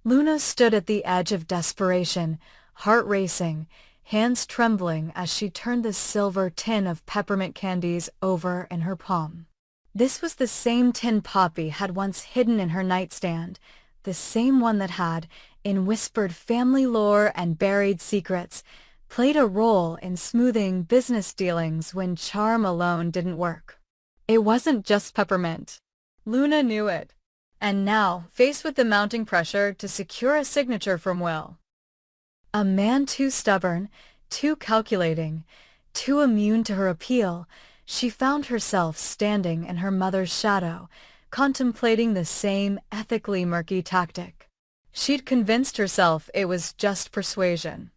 Luna stood at the edge of desperation, heart racing, hands trembling as she turned the silver tin of peppermint candies over in her palm. This was the same tin Poppy had once hidden in her nightstand, the same one that had, in whispered family lore and buried secrets, played a role in smoothing business dealings when charm alone didn't work. It wasn't just peppermint. Luna knew it. And now, faced with the mounting pressure to secure a signature from Will, a man too stubborn, too calculating, too immune to her appeal, she found herself standing in her mother's shadow, contemplating the same ethically murky tactic. She'd convinced herself it was just persuasion.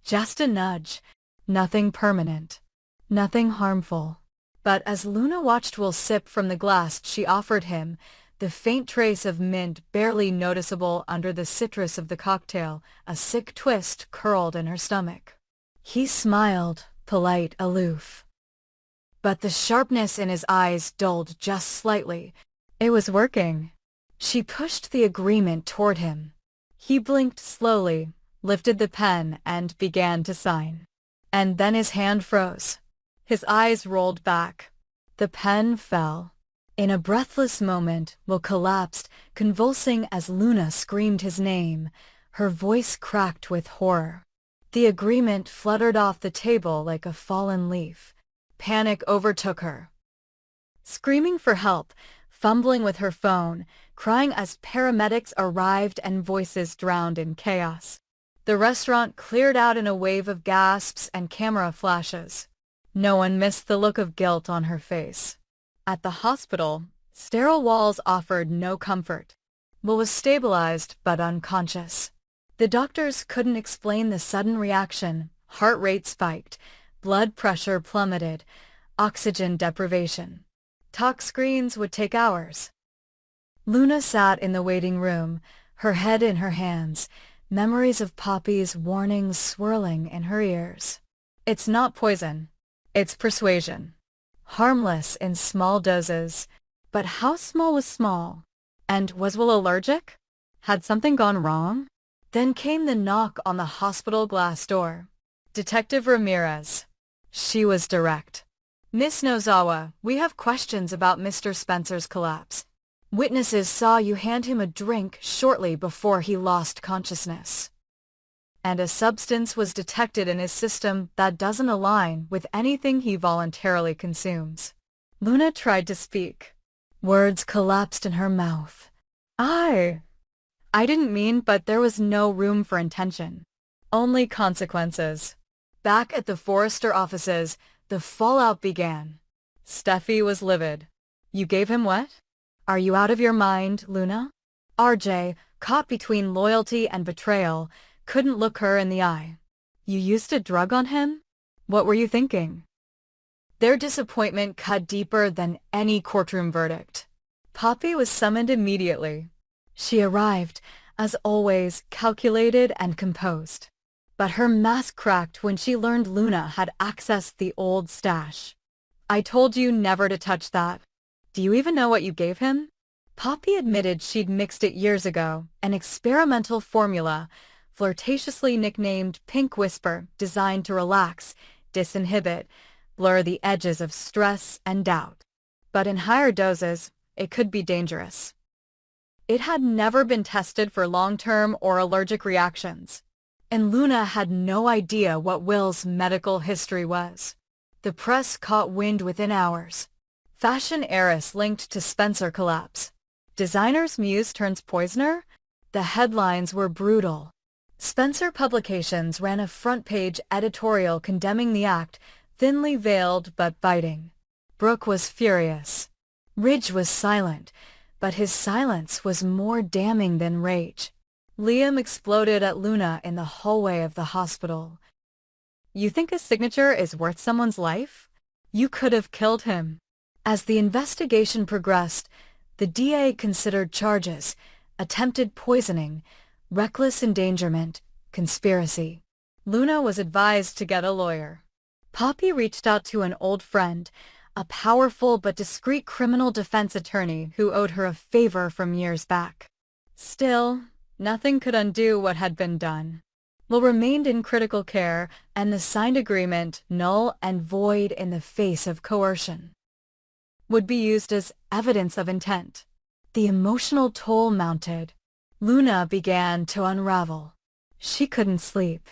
Just a nudge. Nothing permanent. Nothing harmful. But as Luna watched Will sip from the glass she offered him, the faint trace of mint barely noticeable under the citrus of the cocktail, a sick twist curled in her stomach. He smiled, polite, aloof. But the sharpness in his eyes dulled just slightly. It was working. She pushed the agreement toward him. He blinked slowly, lifted the pen, and began to sign. And then his hand froze. His eyes rolled back. The pen fell. In a breathless moment, Will collapsed, convulsing as Luna screamed his name. Her voice cracked with horror. The agreement fluttered off the table like a fallen leaf. Panic overtook her. Screaming for help, fumbling with her phone, crying as paramedics arrived and voices drowned in chaos. The restaurant cleared out in a wave of gasps and camera flashes. No one missed the look of guilt on her face. At the hospital, sterile walls offered no comfort. Will was stabilized but unconscious. The doctors couldn't explain the sudden reaction. Heart rate spiked, blood pressure plummeted, oxygen deprivation. Talk screens would take hours. Luna sat in the waiting room, her head in her hands, memories of Poppy's warnings swirling in her ears. It's not poison. It's persuasion. Harmless in small doses. But how small was small? And was Will allergic? Had something gone wrong? Then came the knock on the hospital glass door. Detective Ramirez. She was direct. Miss Nozawa, we have questions about Mr. Spencer's collapse. Witnesses saw you hand him a drink shortly before he lost consciousness. And a substance was detected in his system that doesn't align with anything he voluntarily consumes. Luna tried to speak. Words collapsed in her mouth. I didn't mean, but there was no room for intention. Only consequences. Back at the Forrester offices, the fallout began. Steffi was livid. You gave him what? Are you out of your mind, Luna? RJ, caught between loyalty and betrayal, couldn't look her in the eye. You used a drug on him? What were you thinking? Their disappointment cut deeper than any courtroom verdict. Poppy was summoned immediately. She arrived, as always, calculated and composed. But her mask cracked when she learned Luna had accessed the old stash. I told you never to touch that. Do you even know what you gave him? Poppy admitted she'd mixed it years ago, an experimental formula, flirtatiously nicknamed Pink Whisper, designed to relax, disinhibit, blur the edges of stress and doubt. But in higher doses, it could be dangerous. It had never been tested for long-term or allergic reactions. And Luna had no idea what Will's medical history was. The press caught wind within hours. Fashion heiress linked to Spencer collapse. Designer's muse turns poisoner? The headlines were brutal. Spencer Publications ran a front-page editorial condemning the act, thinly veiled but biting. Brooke was furious. Ridge was silent, but his silence was more damning than rage. Liam exploded at Luna in the hallway of the hospital. You think a signature is worth someone's life? You could have killed him. As the investigation progressed, the DA considered charges: attempted poisoning, reckless endangerment, conspiracy. Luna was advised to get a lawyer. Poppy reached out to an old friend, a powerful but discreet criminal defense attorney who owed her a favor from years back. Still, Nothing could undo what had been done. Will remained in critical care, and the signed agreement, null and void in the face of coercion, would be used as evidence of intent. The emotional toll mounted. Luna began to unravel. She couldn't sleep,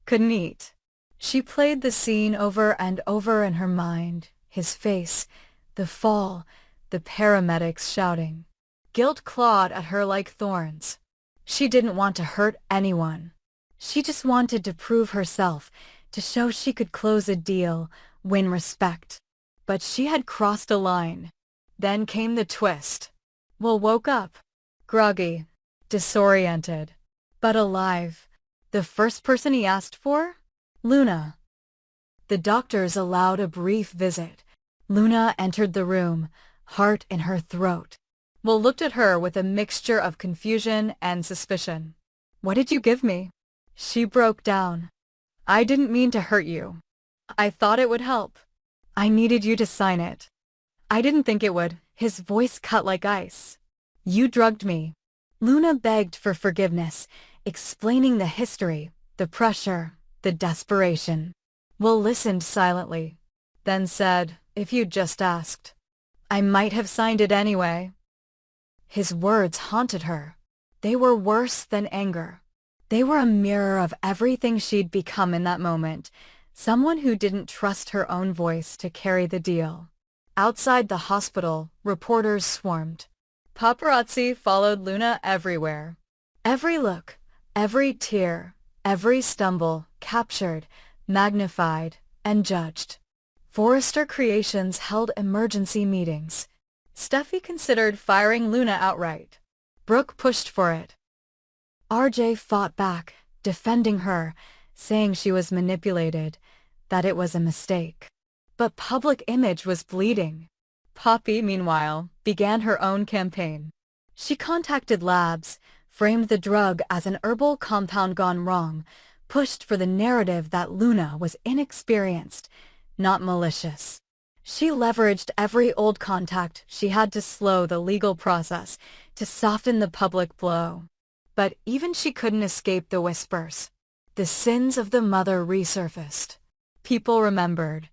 couldn't eat. She played the scene over and over in her mind, his face, the fall, the paramedics shouting. Guilt clawed at her like thorns. She didn't want to hurt anyone. She just wanted to prove herself, to show she could close a deal, win respect. But she had crossed a line. Then came the twist. Will woke up, groggy, disoriented, but alive. The first person he asked for? Luna. The doctors allowed a brief visit. Luna entered the room, heart in her throat. Will looked at her with a mixture of confusion and suspicion. What did you give me? She broke down. I didn't mean to hurt you. I thought it would help. I needed you to sign it. I didn't think it would. His voice cut like ice. You drugged me. Luna begged for forgiveness, explaining the history, the pressure, the desperation. Will listened silently, then said, if you'd just asked, I might have signed it anyway. His words haunted her. They were worse than anger. They were a mirror of everything she'd become in that moment, someone who didn't trust her own voice to carry the deal. Outside the hospital, reporters swarmed. Paparazzi followed Luna everywhere. Every look, every tear, every stumble, captured, magnified, and judged. Forrester Creations held emergency meetings. Steffi considered firing Luna outright. Brooke pushed for it. RJ fought back, defending her, saying she was manipulated, that it was a mistake. But public image was bleeding. Poppy, meanwhile, began her own campaign. She contacted labs, framed the drug as an herbal compound gone wrong, pushed for the narrative that Luna was inexperienced, not malicious. She leveraged every old contact she had to slow the legal process, to soften the public blow. But even she couldn't escape the whispers. The sins of the mother resurfaced. People remembered.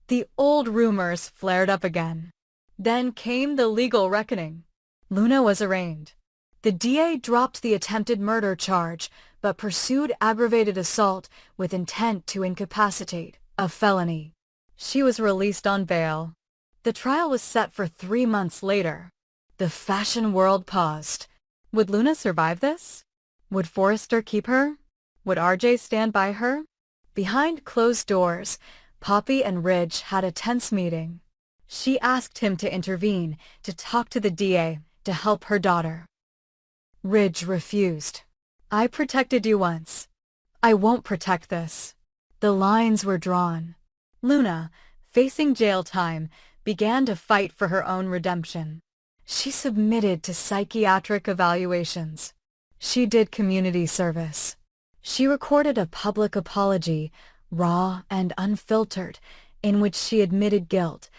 The old rumors flared up again. Then came the legal reckoning. Luna was arraigned. The DA dropped the attempted murder charge, but pursued aggravated assault with intent to incapacitate, a felony. She was released on bail. The trial was set for 3 months later. The fashion world paused. Would Luna survive this? Would Forrester keep her? Would RJ stand by her? Behind closed doors, Poppy and Ridge had a tense meeting. She asked him to intervene, to talk to the DA, to help her daughter. Ridge refused. I protected you once. I won't protect this. The lines were drawn. Luna, facing jail time, began to fight for her own redemption. She submitted to psychiatric evaluations. She did community service. She recorded a public apology, raw and unfiltered, in which she admitted guilt,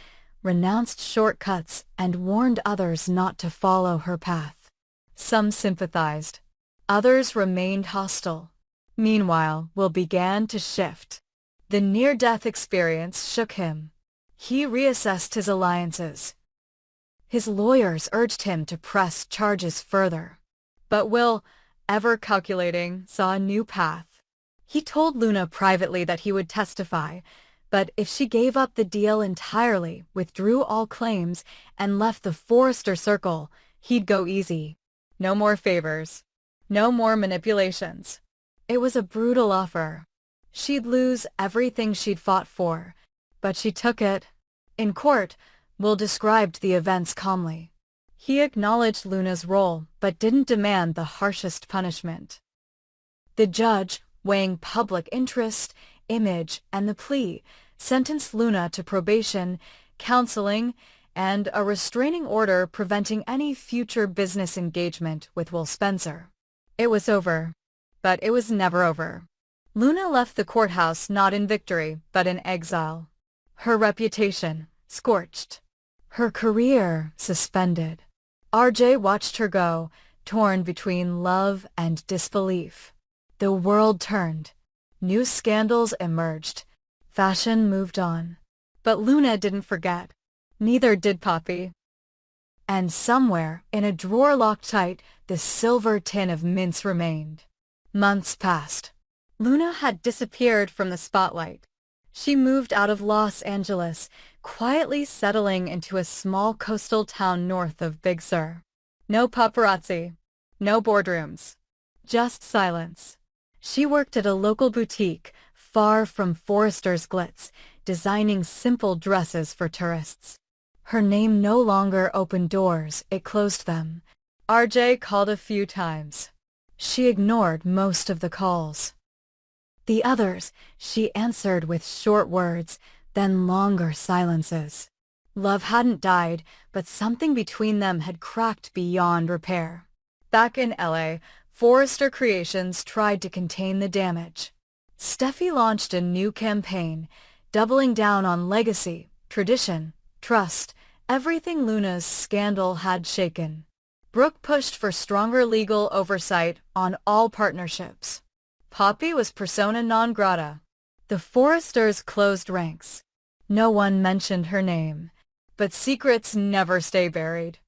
renounced shortcuts, and warned others not to follow her path. Some sympathized. Others remained hostile. Meanwhile, Will began to shift. The near-death experience shook him. He reassessed his alliances. His lawyers urged him to press charges further. But Will, ever calculating, saw a new path. He told Luna privately that he would testify, but if she gave up the deal entirely, withdrew all claims, and left the Forrester circle, he'd go easy. No more favors. No more manipulations. It was a brutal offer. She'd lose everything she'd fought for, but she took it. In court, Will described the events calmly. He acknowledged Luna's role, but didn't demand the harshest punishment. The judge, weighing public interest, image, and the plea, sentenced Luna to probation, counseling, and a restraining order preventing any future business engagement with Will Spencer. It was over. But it was never over. Luna left the courthouse not in victory, but in exile. Her reputation scorched. Her career suspended. RJ watched her go, torn between love and disbelief. The world turned. New scandals emerged. Fashion moved on. But Luna didn't forget. Neither did Poppy. And somewhere, in a drawer locked tight, the silver tin of mints remained. Months passed. Luna had disappeared from the spotlight. She moved out of Los Angeles, quietly settling into a small coastal town north of Big Sur. No paparazzi, no boardrooms, just silence. She worked at a local boutique, far from Forrester's glitz, designing simple dresses for tourists. Her name no longer opened doors, it closed them. RJ called a few times. She ignored most of the calls. The others, she answered with short words, then longer silences. Love hadn't died, but something between them had cracked beyond repair. Back in LA, Forrester Creations tried to contain the damage. Steffi launched a new campaign, doubling down on legacy, tradition, trust, everything Luna's scandal had shaken. Brooke pushed for stronger legal oversight on all partnerships. Poppy was persona non grata. The Forresters closed ranks. No one mentioned her name, but secrets never stay buried.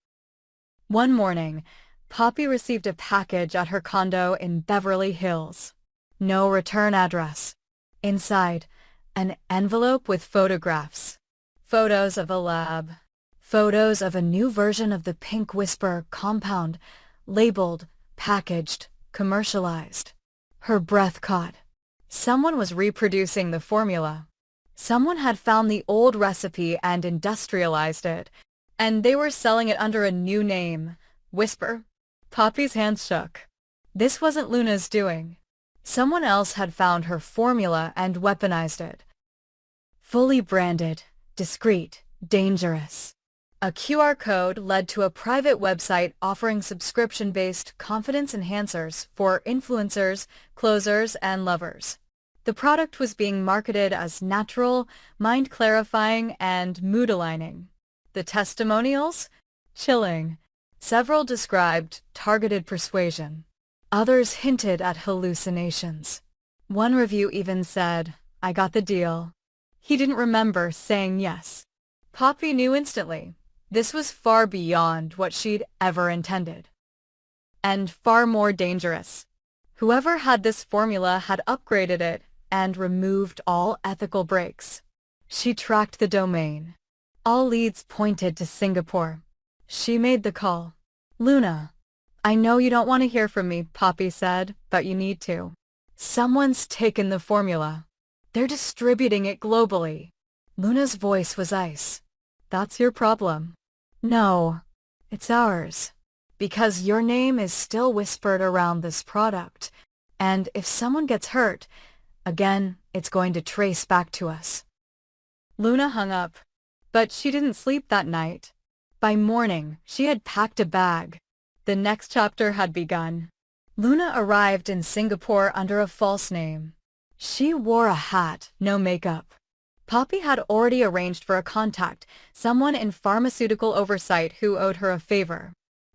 One morning, Poppy received a package at her condo in Beverly Hills. No return address. Inside, an envelope with photographs. Photos of a lab. Photos of a new version of the Pink Whisper compound, labeled, packaged, commercialized. Her breath caught. Someone was reproducing the formula. Someone had found the old recipe and industrialized it, and they were selling it under a new name, Whisper. Poppy's hands shook. This wasn't Luna's doing. Someone else had found her formula and weaponized it. Fully branded, discreet, dangerous. A QR code led to a private website offering subscription-based confidence enhancers for influencers, closers, and lovers. The product was being marketed as natural, mind-clarifying, and mood-aligning. The testimonials? Chilling. Several described targeted persuasion. Others hinted at hallucinations. One review even said, "I got the deal." He didn't remember saying yes. Poppy knew instantly. This was far beyond what she'd ever intended. And far more dangerous. Whoever had this formula had upgraded it and removed all ethical breaks. She tracked the domain. All leads pointed to Singapore. She made the call. "Luna, I know you don't want to hear from me," Poppy said, "but you need to. Someone's taken the formula. They're distributing it globally." Luna's voice was ice. "That's your problem." "No, it's ours. Because your name is still whispered around this product, and if someone gets hurt, again, it's going to trace back to us." Luna hung up, but she didn't sleep that night. By morning, she had packed a bag. The next chapter had begun. Luna arrived in Singapore under a false name. She wore a hat, no makeup. Poppy had already arranged for a contact, someone in pharmaceutical oversight who owed her a favor.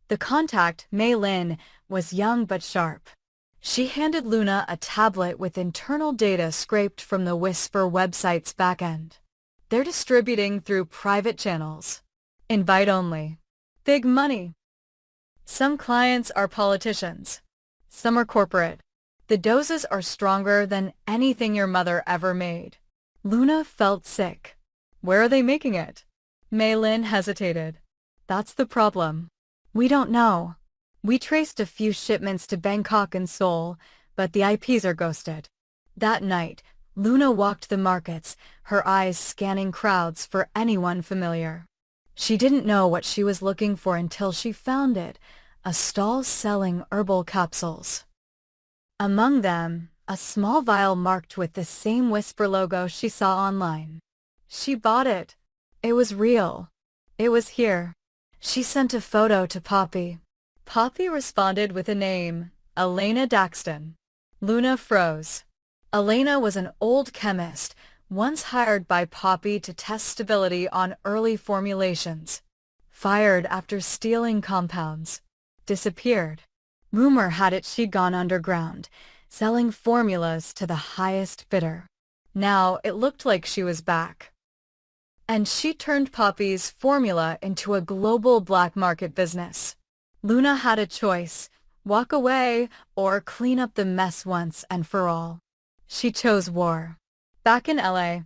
The contact, Mei Lin, was young but sharp. She handed Luna a tablet with internal data scraped from the Whisper website's backend. They're distributing through private channels. Invite only. Big money. Some clients are politicians. Some are corporate. The doses are stronger than anything your mother ever made. Luna felt sick. Where are they making it? Mei Lin hesitated. That's the problem. We don't know. We traced a few shipments to Bangkok and Seoul, but the IPs are ghosted. That night, Luna walked the markets, her eyes scanning crowds for anyone familiar. She didn't know what she was looking for until she found it, a stall selling herbal capsules. Among them, a small vial marked with the same Whisper logo she saw online. She bought it. It was real. It was here. She sent a photo to Poppy. Poppy responded with a name, Elena Daxton. Luna froze. Elena was an old chemist, once hired by Poppy to test stability on early formulations. Fired after stealing compounds. Disappeared. Rumor had it she'd gone underground, selling formulas to the highest bidder. Now it looked like she was back. And she turned Poppy's formula into a global black market business. Luna had a choice: walk away or clean up the mess once and for all. She chose war. Back in LA,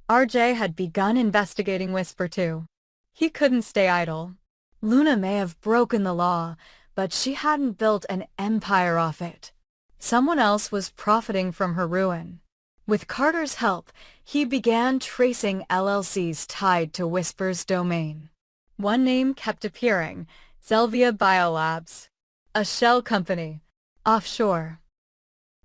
RJ had begun investigating Whisper too. He couldn't stay idle. Luna may have broken the law, but she hadn't built an empire off it. Someone else was profiting from her ruin. With Carter's help, he began tracing LLCs tied to Whisper's domain. One name kept appearing: Zelvia Biolabs, a shell company, offshore.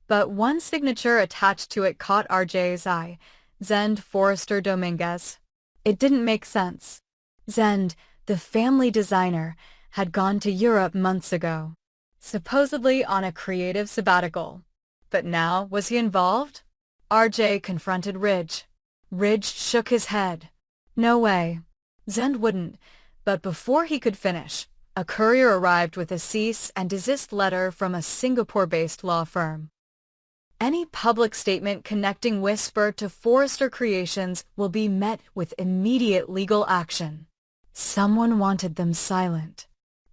But one signature attached to it caught RJ's eye: Zend Forrester Dominguez. It didn't make sense. Zend, the family designer, had gone to Europe months ago, supposedly on a creative sabbatical. But now, was he involved? RJ confronted Ridge. Ridge shook his head. No way. Zend wouldn't. But before he could finish, a courier arrived with a cease and desist letter from a Singapore-based law firm. Any public statement connecting Whisper to Forrester Creations will be met with immediate legal action. Someone wanted them silent.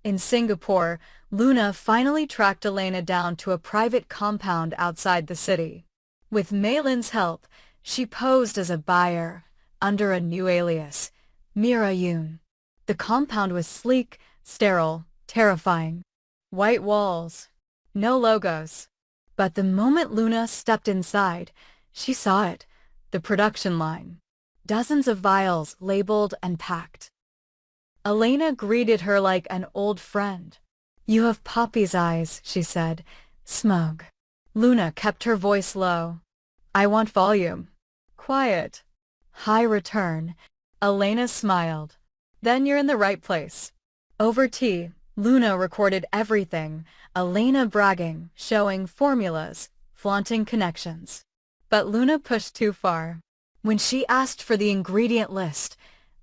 In Singapore, Luna finally tracked Elena down to a private compound outside the city. With Maylin's help, she posed as a buyer, under a new alias, Mira Yoon. The compound was sleek, sterile, terrifying. White walls. No logos. But the moment Luna stepped inside, she saw it: the production line. Dozens of vials labeled and packed. Elena greeted her like an old friend. "You have Poppy's eyes," she said, smug. Luna kept her voice low. "I want volume." Quiet. High return. Elena smiled. "Then you're in the right place." Over tea, Luna recorded everything: Elena bragging, showing formulas, flaunting connections. But Luna pushed too far. When she asked for the ingredient list,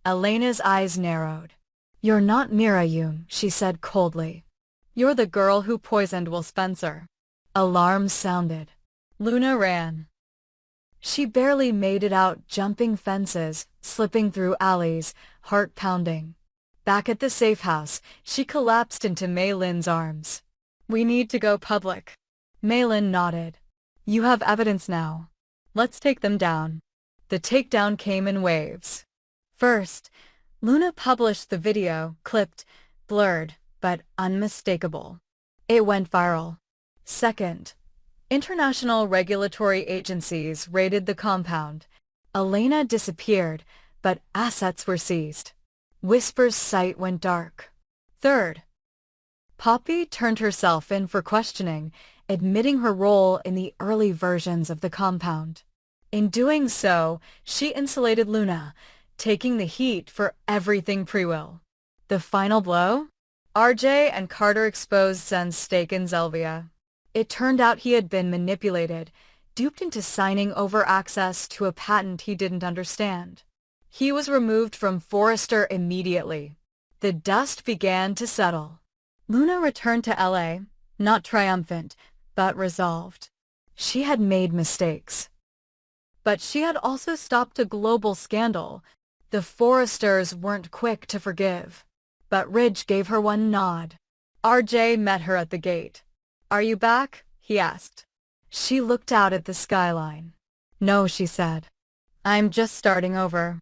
Elena's eyes narrowed. "You're not Mira Yoon," she said coldly. "You're the girl who poisoned Will Spencer." Alarms sounded. Luna ran. She barely made it out, jumping fences, slipping through alleys, heart pounding. Back at the safe house, she collapsed into Maylin's arms. "We need to go public." Maylin nodded. "You have evidence now. Let's take them down." The takedown came in waves. First, Luna published the video, clipped, blurred, but unmistakable. It went viral. Second, international regulatory agencies raided the compound. Elena disappeared, but assets were seized. Whisper's sight went dark. Third, Poppy turned herself in for questioning, admitting her role in the early versions of the compound. In doing so, she insulated Luna, taking the heat for everything pre-will. The final blow? RJ and Carter exposed Zen's stake in Zelvia. It turned out he had been manipulated, duped into signing over access to a patent he didn't understand. He was removed from Forrester immediately. The dust began to settle. Luna returned to LA, not triumphant, but resolved. She had made mistakes. But she had also stopped a global scandal. The Forresters weren't quick to forgive. But Ridge gave her one nod. RJ met her at the gate. "Are you back?" he asked. She looked out at the skyline. "No," she said. "I'm just starting over."